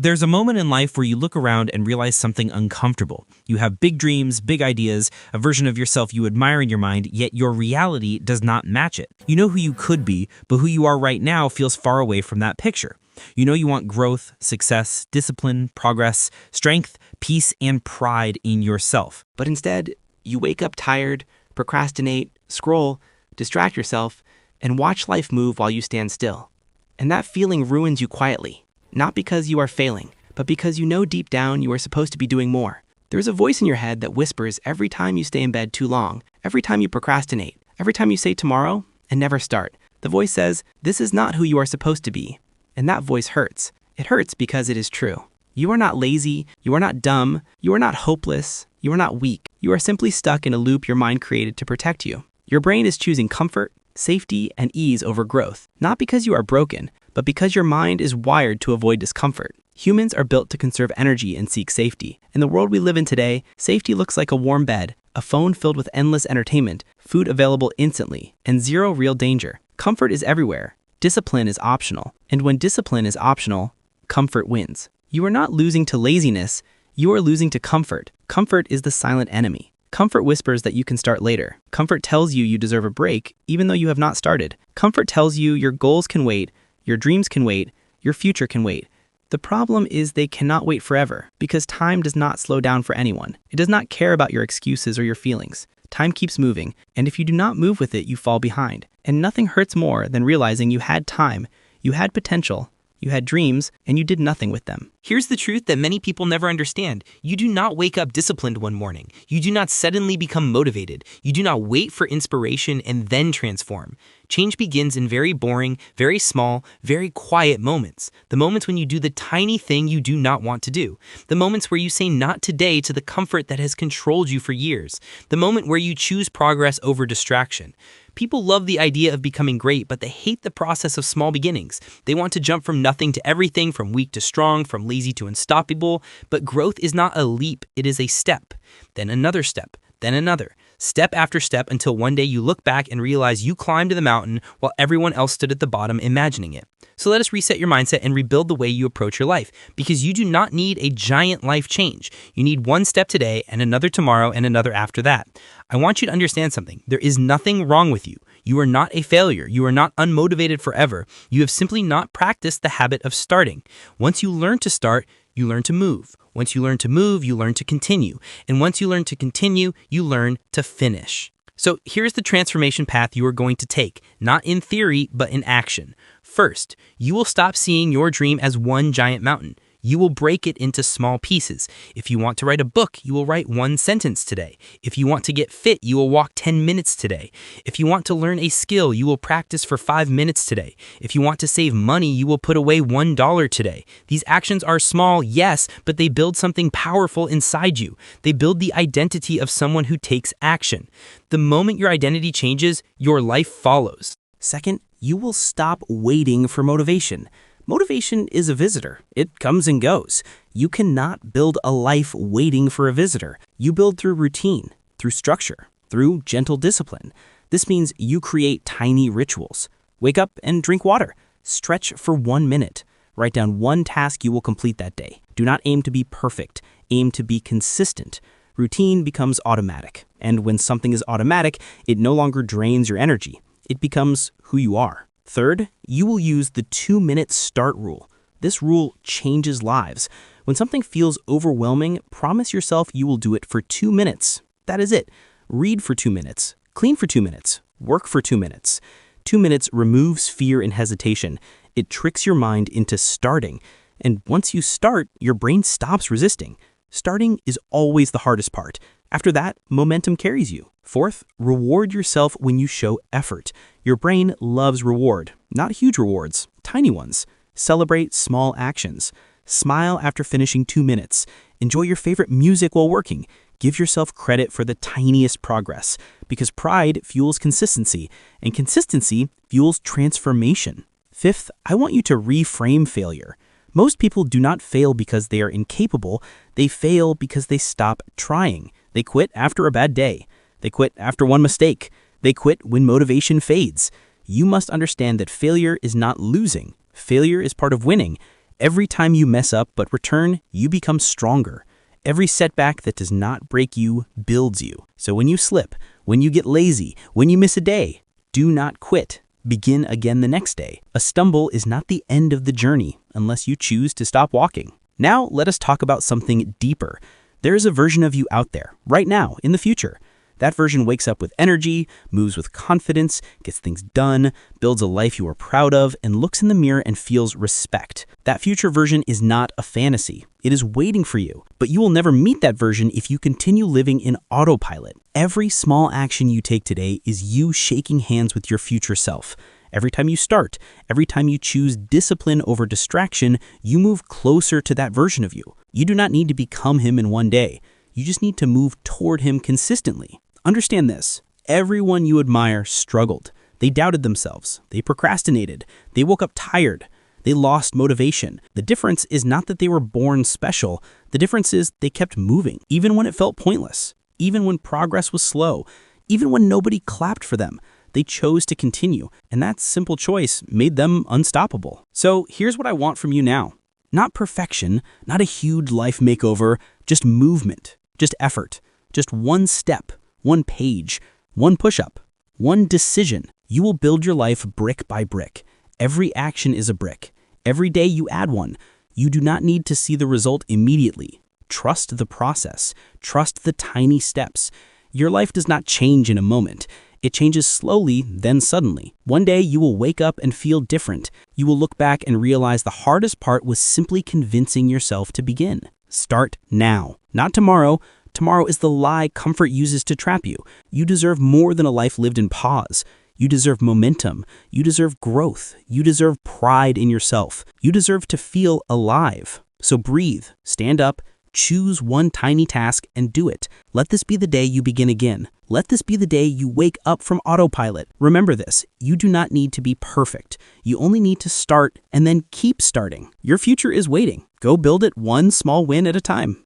There's a moment in life where you look around and realize something uncomfortable. You have big dreams, big ideas, a version of yourself you admire in your mind, yet your reality does not match it. You know who you could be, but who you are right now feels far away from that picture. You know you want growth, success, discipline, progress, strength, peace, and pride in yourself. But instead, you wake up tired, procrastinate, scroll, distract yourself, and watch life move while you stand still. And that feeling ruins you quietly. Not because you are failing, but because you know deep down you are supposed to be doing more. There's a voice in your head that whispers every time you stay in bed too long, every time you procrastinate, every time you say tomorrow and never start. The voice says, this is not who you are supposed to be. And that voice hurts. It hurts because it is true. You are not lazy, you are not dumb, you are not hopeless, you are not weak. You are simply stuck in a loop your mind created to protect you. Your brain is choosing comfort, safety, and ease over growth, not because you are broken, but because your mind is wired to avoid discomfort. Humans are built to conserve energy and seek safety. In the world we live in today, safety looks like a warm bed, a phone filled with endless entertainment, food available instantly, and zero real danger. Comfort is everywhere. Discipline is optional. And when discipline is optional, comfort wins. You are not losing to laziness, you are losing to comfort. Comfort is the silent enemy. Comfort whispers that you can start later. Comfort tells you you deserve a break, even though you have not started. Comfort tells you your goals can wait, your dreams can wait, your future can wait. The problem is they cannot wait forever, because time does not slow down for anyone. It does not care about your excuses or your feelings. Time keeps moving, and if you do not move with it, you fall behind. And nothing hurts more than realizing you had time, you had potential, you had dreams, and you did nothing with them. Here's the truth that many people never understand. You do not wake up disciplined one morning. You do not suddenly become motivated. You do not wait for inspiration and then transform. Change begins in very boring, very small, very quiet moments. The moments when you do the tiny thing you do not want to do. The moments where you say not today to the comfort that has controlled you for years. The moment where you choose progress over distraction. People love the idea of becoming great, but they hate the process of small beginnings. They want to jump from nothing to everything, from weak to strong, from lazy to unstoppable. But growth is not a leap, it is a step. Then another step, then another. Step after step until one day you look back and realize you climbed the mountain while everyone else stood at the bottom imagining it. So let us reset your mindset and rebuild the way you approach your life, because you do not need a giant life change. You need one step today and another tomorrow and another after that. I want you to understand something. There is nothing wrong with you. You are not a failure. You are not unmotivated forever. You have simply not practiced the habit of starting. Once you learn to start, you learn to move. Once you learn to move, you learn to continue. And once you learn to continue, you learn to finish. So here's the transformation path you are going to take, not in theory, but in action. First, you will stop seeing your dream as one giant mountain. You will break it into small pieces. If you want to write a book, you will write one sentence today. If you want to get fit, you will walk 10 minutes today. If you want to learn a skill, you will practice for 5 minutes today. If you want to save money, you will put away $1 today. These actions are small, yes, but they build something powerful inside you. They build the identity of someone who takes action. The moment your identity changes, your life follows. Second, you will stop waiting for motivation. Motivation is a visitor. It comes and goes. You cannot build a life waiting for a visitor. You build through routine, through structure, through gentle discipline. This means you create tiny rituals. Wake up and drink water. Stretch for 1 minute. Write down one task you will complete that day. Do not aim to be perfect. Aim to be consistent. Routine becomes automatic. And when something is automatic, it no longer drains your energy. It becomes who you are. Third, you will use the 2-minute start rule. This rule changes lives. When something feels overwhelming, promise yourself you will do it for 2 minutes. That is it. Read for 2 minutes. Clean for 2 minutes. Work for 2 minutes. 2 minutes removes fear and hesitation. It tricks your mind into starting. And once you start, your brain stops resisting. Starting is always the hardest part. After that, momentum carries you. Fourth, reward yourself when you show effort. Your brain loves reward, not huge rewards, tiny ones. Celebrate small actions. Smile after finishing 2 minutes. Enjoy your favorite music while working. Give yourself credit for the tiniest progress, because pride fuels consistency, and consistency fuels transformation. Fifth, I want you to reframe failure. Most people do not fail because they are incapable. They fail because they stop trying. They quit after a bad day. They quit after one mistake. They quit when motivation fades. You must understand that failure is not losing. Failure is part of winning. Every time you mess up but return, you become stronger. Every setback that does not break you builds you. So when you slip, when you get lazy, when you miss a day, do not quit. Begin again the next day. A stumble is not the end of the journey unless you choose to stop walking. Now let us talk about something deeper. There is a version of you out there, right now, in the future. That version wakes up with energy, moves with confidence, gets things done, builds a life you are proud of, and looks in the mirror and feels respect. That future version is not a fantasy. It is waiting for you. But you will never meet that version if you continue living in autopilot. Every small action you take today is you shaking hands with your future self. Every time you start, every time you choose discipline over distraction, you move closer to that version of you. You do not need to become him in one day. You just need to move toward him consistently. Understand this. Everyone you admire struggled. They doubted themselves. They procrastinated. They woke up tired. They lost motivation. The difference is not that they were born special. The difference is they kept moving, even when it felt pointless, even when progress was slow, even when nobody clapped for them. They chose to continue, and that simple choice made them unstoppable. So here's what I want from you now. Not perfection, not a huge life makeover, just movement, just effort, just one step, one page, one push-up, one decision. You will build your life brick by brick. Every action is a brick. Every day you add one. You do not need to see the result immediately. Trust the process. Trust the tiny steps. Your life does not change in a moment. It changes slowly, then suddenly. One day you will wake up and feel different. You will look back and realize the hardest part was simply convincing yourself to begin. Start now, not tomorrow. Tomorrow is the lie comfort uses to trap you. You deserve more than a life lived in pause. You deserve momentum. You deserve growth. You deserve pride in yourself. You deserve to feel alive. So breathe, stand up, choose one tiny task and do it. Let this be the day you begin again. Let this be the day you wake up from autopilot. Remember this, you do not need to be perfect. You only need to start and then keep starting. Your future is waiting. Go build it one small win at a time.